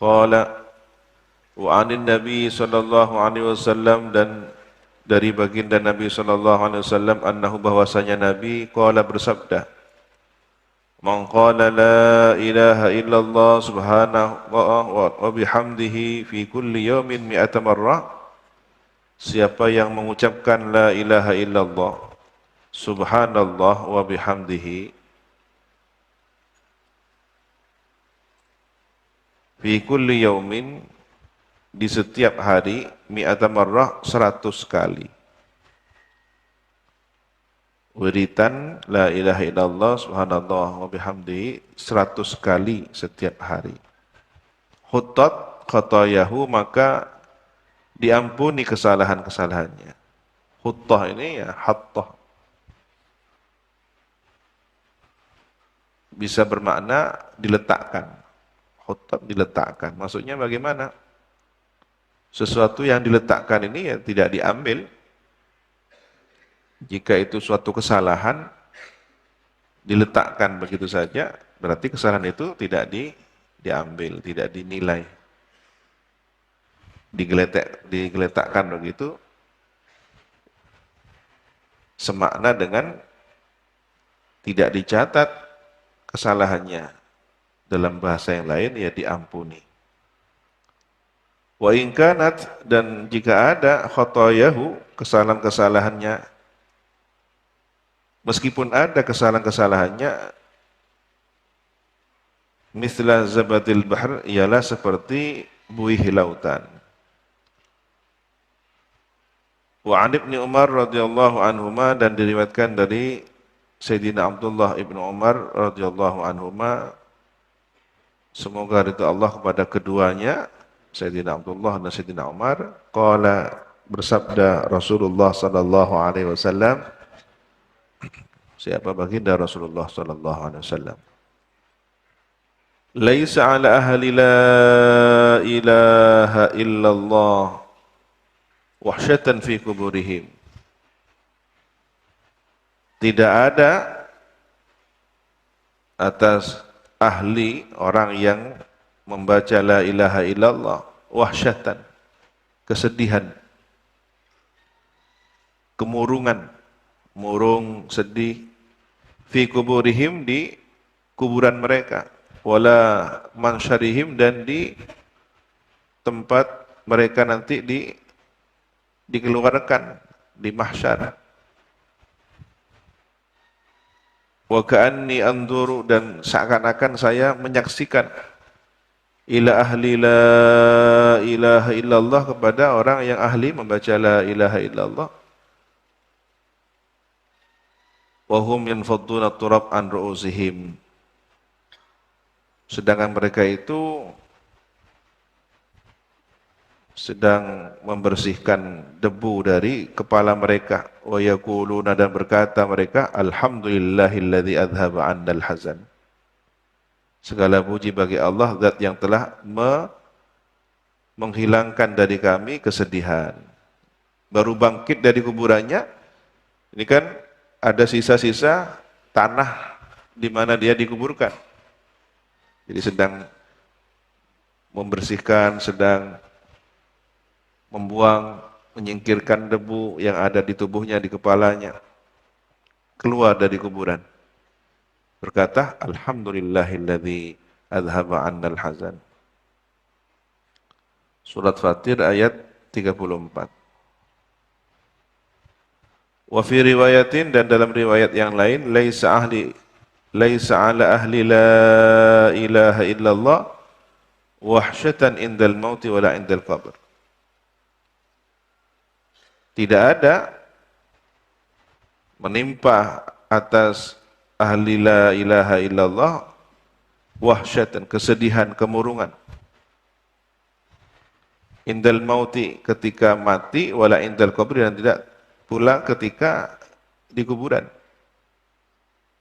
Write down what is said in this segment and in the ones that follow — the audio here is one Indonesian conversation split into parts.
Qala wa 'anin Nabi sallallahu alaihi wasallam, dan dari baginda Nabi sallallahu alaihi wasallam, annahu, bahwasanya Nabi qala bersabda, man qala la ilaha illallah subhanahu wa bihamdihi fi kulli yawmin mi'ata marrah, siapa yang mengucapkan la ilaha illallah subhanallah wa bihamdihi fi kulli yaumin, di setiap hari, mi'ata marrah, 100 kali. Wiritan la ilaha illallah subhanallah wa bihamdihi 100 kali setiap hari. Huttat khatayahu, maka diampuni kesalahan-kesalahannya. Huttah ini ya hattah, bisa bermakna diletakkan. Huttat diletakkan. Maksudnya bagaimana? Sesuatu yang diletakkan ini ya tidak diambil. Jika itu suatu kesalahan diletakkan begitu saja, berarti kesalahan itu tidak diambil, tidak dinilai. Digeletakkan begitu, semakna dengan tidak dicatat kesalahannya. Dalam bahasa yang lain ya diampuni. Wa in kanat, dan jika ada khotoyahu, kesalahan-kesalahannya, meskipun ada kesalahan-kesalahannya, misla zabadil bahr, ialah seperti buih lautan. Wa an Ibnu Umar radhiyallahu anhuma, dan diriwayatkan dari Sayyidina Abdullah ibnu Umar radhiyallahu anhuma, semoga ridha Allah kepada keduanya, Sayyidina Abdullah dan Sayyidina Umar, qala, bersabda Rasulullah sallallahu alaihi wasallam, siapa baginda Rasulullah sallallahu alaihi wasallam, laisa ala ahli la ilaha illallah wahsyatan fi kuburihim, tidak ada atas ahli, orang yang membaca la ilaha illallah, wahsyatan, kesedihan, kemurungan, murung, sedih, fi kuburihim, di kuburan mereka, wala mansyarihim, dan di tempat mereka nanti dikeluarkan di mahsyar. Wa ka'anni anzuru, dan seakan-akan saya menyaksikan, ila ahli la ilaha illallah, kepada orang yang ahli membaca la ilaha illallah, wa hum yanfadduna turab an ru'usihim, sedangkan mereka itu sedang membersihkan debu dari kepala mereka. Wa yaquluna, dan berkata mereka, alhamdulillahilladzi adhaba 'annal hazan, segala puji bagi Allah, zat yang telah menghilangkan dari kami kesedihan. Baru bangkit dari kuburannya, ini kan ada sisa-sisa tanah di mana dia dikuburkan. Jadi sedang membersihkan, sedang membuang, menyingkirkan debu yang ada di tubuhnya, di kepalanya, keluar dari kuburan. Berkata, alhamdulillahilladzi adhaba 'annal hazan. Surat Fatir ayat 34. Wa fi riwayatin, dan dalam riwayat yang lain, laisa ala ahli la ilaha illallah wahsyatan indal mauti wala indal qabr. Tidak ada menimpa atas ahli la ilaha illallah wahsyatan, kesedihan, kemurungan, indal mauti, ketika mati, wala indal qabri, dan tidak pula ketika di kuburan.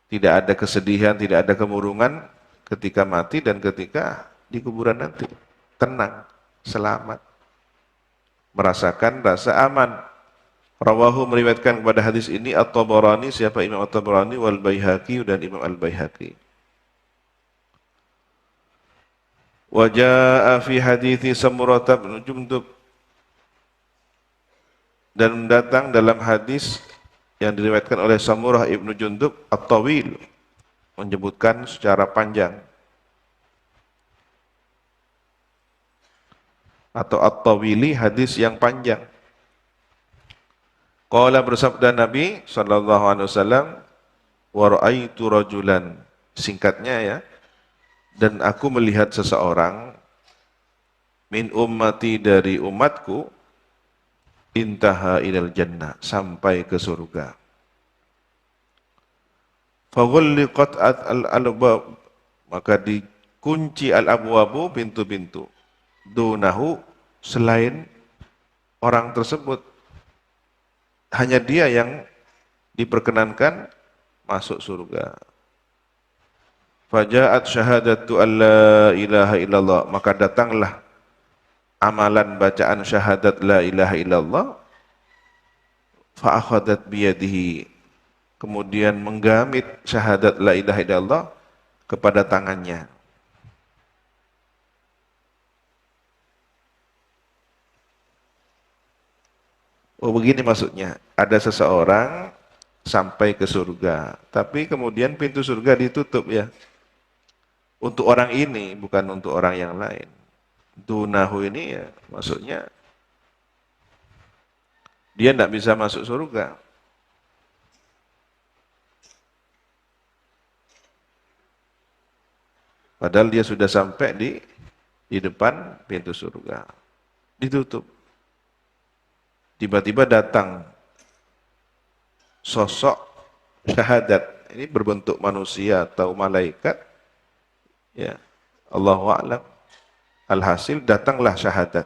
Tidak ada kesedihan, tidak ada kemurungan ketika mati dan ketika di kuburan nanti. Tenang, selamat, merasakan rasa aman. Rawahu, meriwayatkan kepada hadis ini At-Tabarani, siapa Imam At-Tabarani, wal Baihaqi, dan Imam Al-Baihaqi. Wa jaa'a fi hadithi Samurah bin Jundub, dan datang dalam hadis yang diriwayatkan oleh Samurah ibnu Jundub At-Tawil, menyebutkan secara panjang, atau At-Tawili, hadis yang panjang. Qala, bersabda Nabi sallallahu alaihi wasallam, wa ra'aitu rajulan, singkatnya ya, dan aku melihat seseorang, min ummati, dari umatku, intaha ilal jannah, sampai ke surga. Faghulliqat al-abwab, maka dikunci al-abwabu, pintu-pintu, dunahu, selain orang tersebut. Hanya dia yang diperkenankan masuk surga. Faja'at syahadatu an la ilaha illallah, maka datanglah amalan bacaan syahadat la ilaha illallah. Fa'akhadat biyadihi, kemudian menggamit syahadat la ilaha illallah kepada tangannya. Oh, begini maksudnya, ada seseorang sampai ke surga, tapi kemudian pintu surga ditutup ya. Untuk orang ini, bukan untuk orang yang lain. Dunahu ini ya, maksudnya dia tidak bisa masuk surga. Padahal dia sudah sampai di depan pintu surga. Ditutup. Tiba-tiba datang sosok syahadat. Ini berbentuk manusia atau malaikat. Ya, Allahu a'lam. Alhasil datanglah syahadat.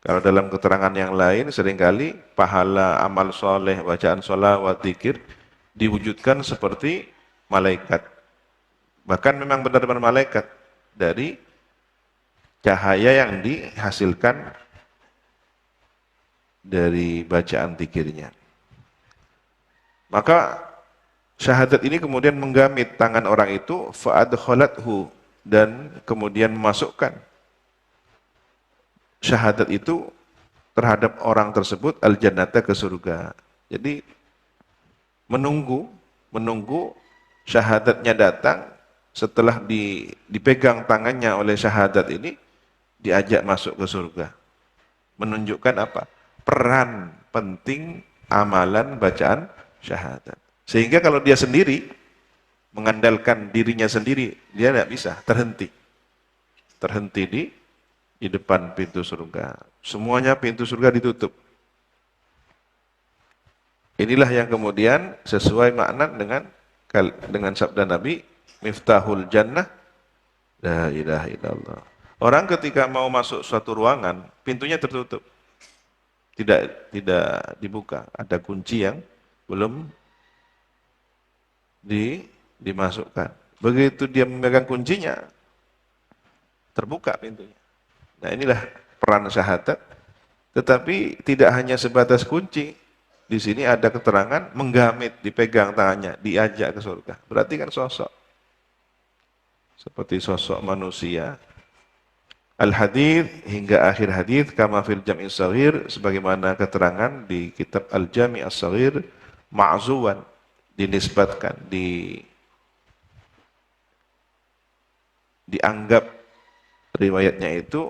Kalau dalam keterangan yang lain, seringkali pahala amal soleh, bacaan sholawat, dzikir diwujudkan seperti malaikat. Bahkan memang benar-benar malaikat dari cahaya yang dihasilkan dari bacaan dzikirnya. Maka syahadat ini kemudian menggamit tangan orang itu, fa'adkhalathu, dan kemudian memasukkan syahadat itu terhadap orang tersebut al-jannata, ke surga. Jadi menunggu syahadatnya datang. Setelah dipegang tangannya oleh syahadat ini, diajak masuk ke surga. Menunjukkan apa? Peran penting amalan bacaan syahadat. Sehingga kalau dia sendiri, mengandalkan dirinya sendiri, dia tidak bisa, terhenti di depan pintu surga. Semuanya pintu surga ditutup. Inilah yang kemudian sesuai makna dengan sabda Nabi, miftahul jannah la ilaha illallah. Orang ketika mau masuk suatu ruangan, pintunya tertutup. Tidak dibuka, ada kunci yang belum dimasukkan. Begitu dia memegang kuncinya, terbuka pintunya. Nah, inilah peran syahadat. Tetapi tidak hanya sebatas kunci. Di sini ada keterangan menggamit, dipegang tangannya, diajak ke surga. Berarti kan sosok. Seperti sosok manusia. Al-hadith, hingga akhir hadith, kama fil jam'i as-saghir, sebagaimana keterangan di kitab Al-Jami' as-Saghir, ma'zuwan, dinisbatkan, dianggap riwayatnya itu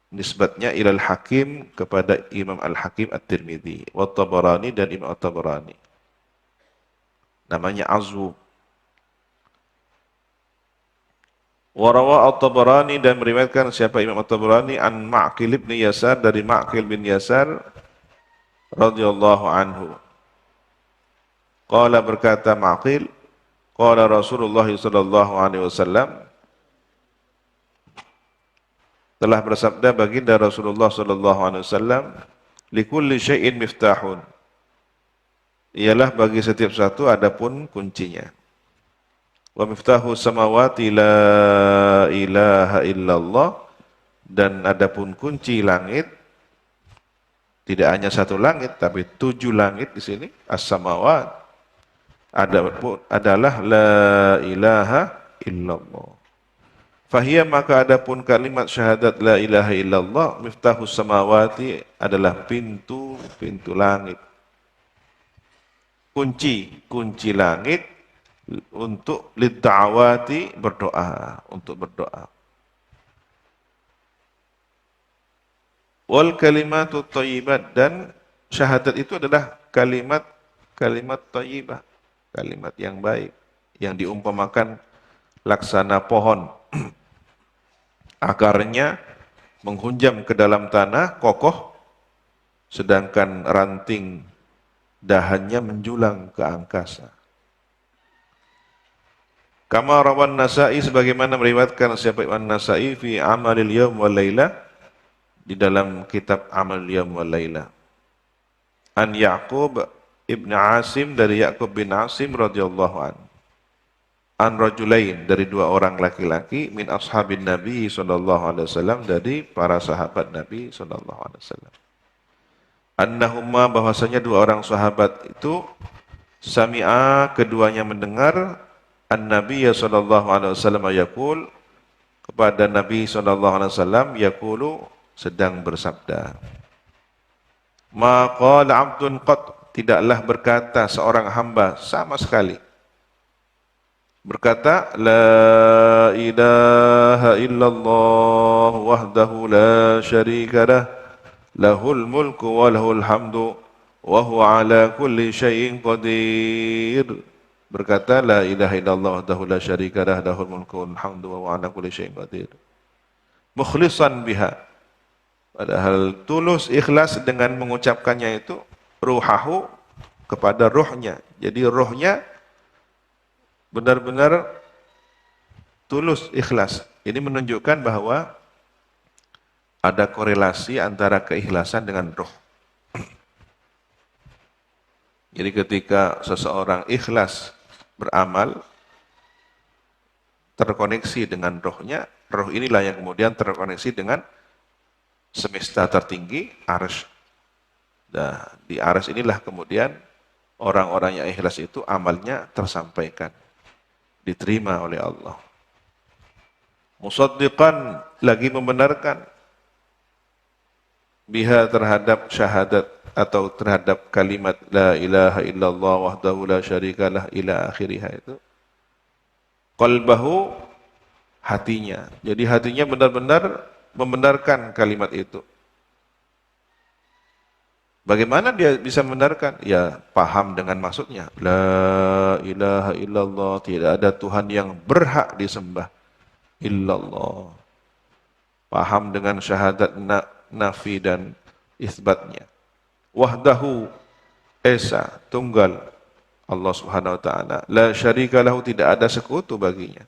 nisbatnya ilal Hakim, kepada Imam Al-Hakim At-Tirmidzi, wa Tabarani, dan Imam At-Tabarani. Namanya azwu. Warawa At-Tabarani, dan meriwayatkan siapa Imam At-Tabarani, an Ma'qil bin Yasar, dari Ma'qil bin Yasar radhiyallahu anhu. Qala, berkata Ma'qil, qala Rasulullah sallallahu alaihi wasallam, telah bersabda baginda Rasulullah sallallahu alaihi wasallam, likulli syai'in miftahun, ialah bagi setiap satu adapun kuncinya. Wa miftahu samawati la ilaha illallah, dan adapun kunci langit, tidak hanya satu langit tapi 7 langit di sini, as-samawat, adalah la ilaha illallah. Fahiyya maka adapun kalimat syahadat la ilaha illallah miftahus samawati adalah pintu langit. Kunci langit untuk lidda'awati untuk berdoa. Wal kalimatu thayyibat dan syahadat itu adalah kalimat thayyibah, kalimat yang baik yang diumpamakan laksana pohon. Akarnya menghunjam ke dalam tanah kokoh, sedangkan ranting dahannya menjulang ke angkasa. Kama rawan Nasa'i sebagaimana meriwayatkan siapa Imam Nasa'i fi amalil yawm wal laila di dalam kitab Amal Yawm wal Laila. An Ya'qub ibn Asim dari Ya'qub bin Asim radhiyallahu an. An rajulain dari dua orang laki-laki min ashabin Nabi sallallahu alaihi wasallam dari para sahabat Nabi sallallahu alaihi wasallam. Annahumma bahwasanya dua orang sahabat itu sami'a keduanya mendengar an-nabiy sallallahu alaihi wasallam yaqul kepada Nabi sallallahu alaihi wasallam yaqulu sedang bersabda. Ma qala 'abdun qat tidaklah berkata seorang hamba sama sekali berkata la ilaha illallah wahdahu la syarika lah lahul mulku wa lahul hamdu wa huwa ala kulli syai'in qadir. Berkata la ilaha illallah wahdahu la syarika lah lahul mulku wa lahul hamdu wa huwa ala kulli syai'in qadir. Mukhlishan biha padahal tulus ikhlas dengan mengucapkannya itu ruhahu kepada ruhnya. Jadi ruhnya benar-benar tulus ikhlas. Ini menunjukkan bahwa ada korelasi antara keikhlasan dengan ruh. Jadi ketika seseorang ikhlas beramal terkoneksi dengan ruhnya, ruh inilah yang kemudian terkoneksi dengan semesta tertinggi, arsy. Nah, di arsy inilah kemudian orang-orang yang ikhlas itu amalnya tersampaikan, diterima oleh Allah. Musaddiqan lagi membenarkan biha terhadap syahadat atau terhadap kalimat la ilaha illallah wahdahu la syarikalah ila akhiriha itu. Qalbahu hatinya. Jadi hatinya benar-benar membenarkan kalimat itu. Bagaimana dia bisa membenarkan? Ya, paham dengan maksudnya. La ilaha illallah, tidak ada Tuhan yang berhak disembah illallah. Paham dengan syahadat nafi dan isbatnya. Wahdahu esa, tunggal Allah Subhanahu wa taala. La syarika lahu, tidak ada sekutu baginya.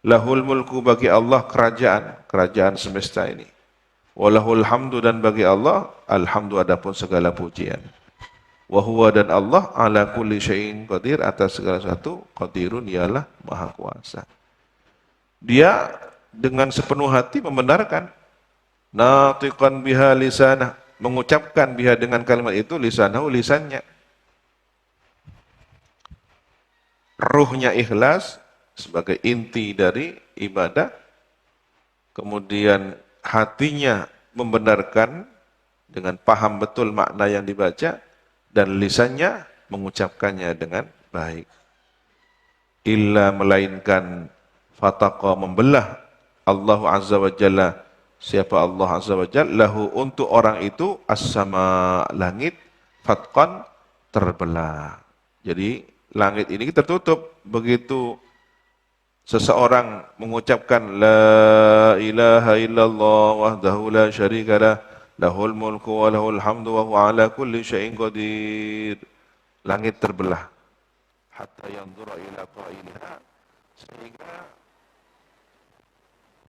Lahul mulku, bagi Allah kerajaan semesta ini. Walahul hamdu, dan bagi Allah alhamdu adapun segala pujian. Wa huwa, dan Allah ala kulli syai'in qadir, atas segala sesuatu qadirun, ialah maha kuasa. Dia dengan sepenuh hati membenarkan, natiqan biha lisanah, mengucapkan biha dengan kalimat itu, lisanahu lisannya. Ruhnya ikhlas sebagai inti dari ibadah, kemudian hatinya membenarkan dengan paham betul makna yang dibaca, dan lisannya mengucapkannya dengan baik. Illa, melainkan fataqa, membelah Allah Azza wa Jalla, siapa Allah Azza wa Jalla, lahu untuk orang itu as-sama, langit, fatqan, terbelah. Jadi langit ini tertutup begitu seseorang mengucapkan la ilaha illallah wahdahu la syarikalah lahul mulku wa lahul hamdu wa huwa ala kulli syai'in qadir. Langit terbelah hatta yanzura ila qailiha, sehingga